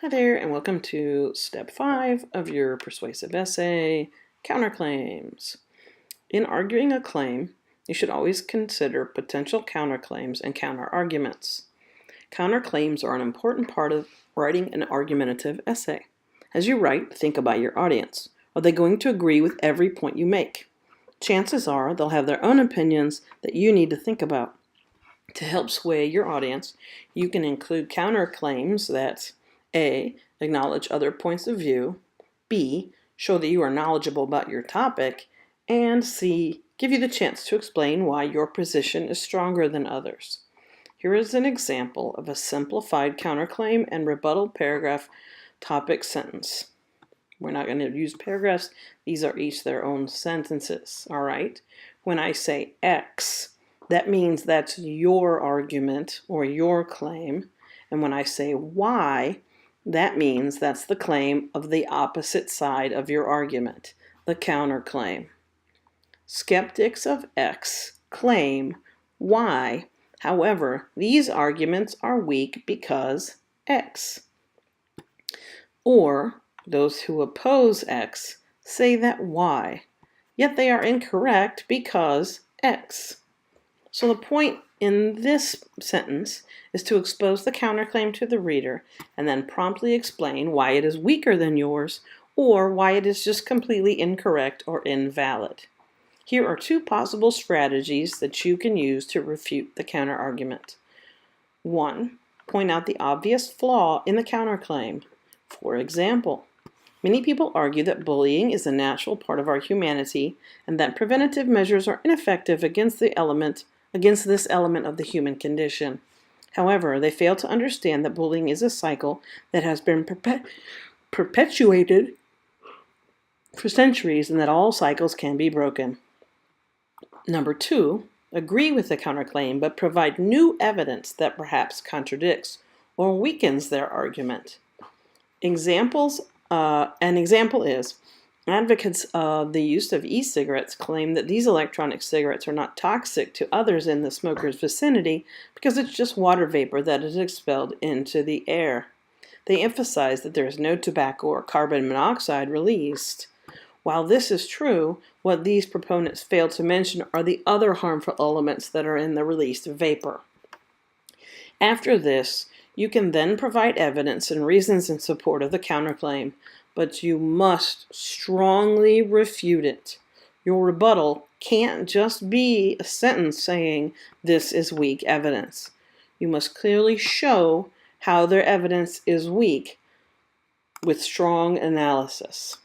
Hi there, and welcome to step 5 of your persuasive essay, counterclaims. In arguing a claim, you should always consider potential counterclaims and counterarguments. Counterclaims are an important part of writing an argumentative essay. As you write, think about your audience. Are they going to agree with every point you make? Chances are they'll have their own opinions that you need to think about. To help sway your audience, you can include counterclaims that A. Acknowledge other points of view, B. Show that you are knowledgeable about your topic, and C. Give you the chance to explain why your position is stronger than others. Here is an example of a simplified counterclaim and rebuttal paragraph topic sentence. We're not going to use paragraphs. These are each their own sentences, all right? When I say X, that means that's your argument or your claim. And when I say Y, that means that's the claim of the opposite side of your argument, the counterclaim. Skeptics of X claim Y. However, these arguments are weak because X. Or those who oppose X say that Y, yet they are incorrect because X. So the point in this sentence is to expose the counterclaim to the reader and then promptly explain why it is weaker than yours or why it is just completely incorrect or invalid. Here are two possible strategies that you can use to refute the counterargument. 1. Point out the obvious flaw in the counterclaim. For example, many people argue that bullying is a natural part of our humanity and that preventative measures are ineffective against this element of the human condition. However, they fail to understand that bullying is a cycle that has been perpetuated for centuries and that all cycles can be broken. Number 2, agree with the counterclaim but provide new evidence that perhaps contradicts or weakens their argument. An example is, advocates of the use of e-cigarettes claim that these electronic cigarettes are not toxic to others in the smoker's vicinity because it's just water vapor that is expelled into the air. They emphasize that there is no tobacco or carbon monoxide released. While this is true, what these proponents fail to mention are the other harmful elements that are in the released vapor. After this, you can then provide evidence and reasons in support of the counterclaim, but you must strongly refute it. Your rebuttal can't just be a sentence saying, "This is weak evidence." You must clearly show how their evidence is weak with strong analysis.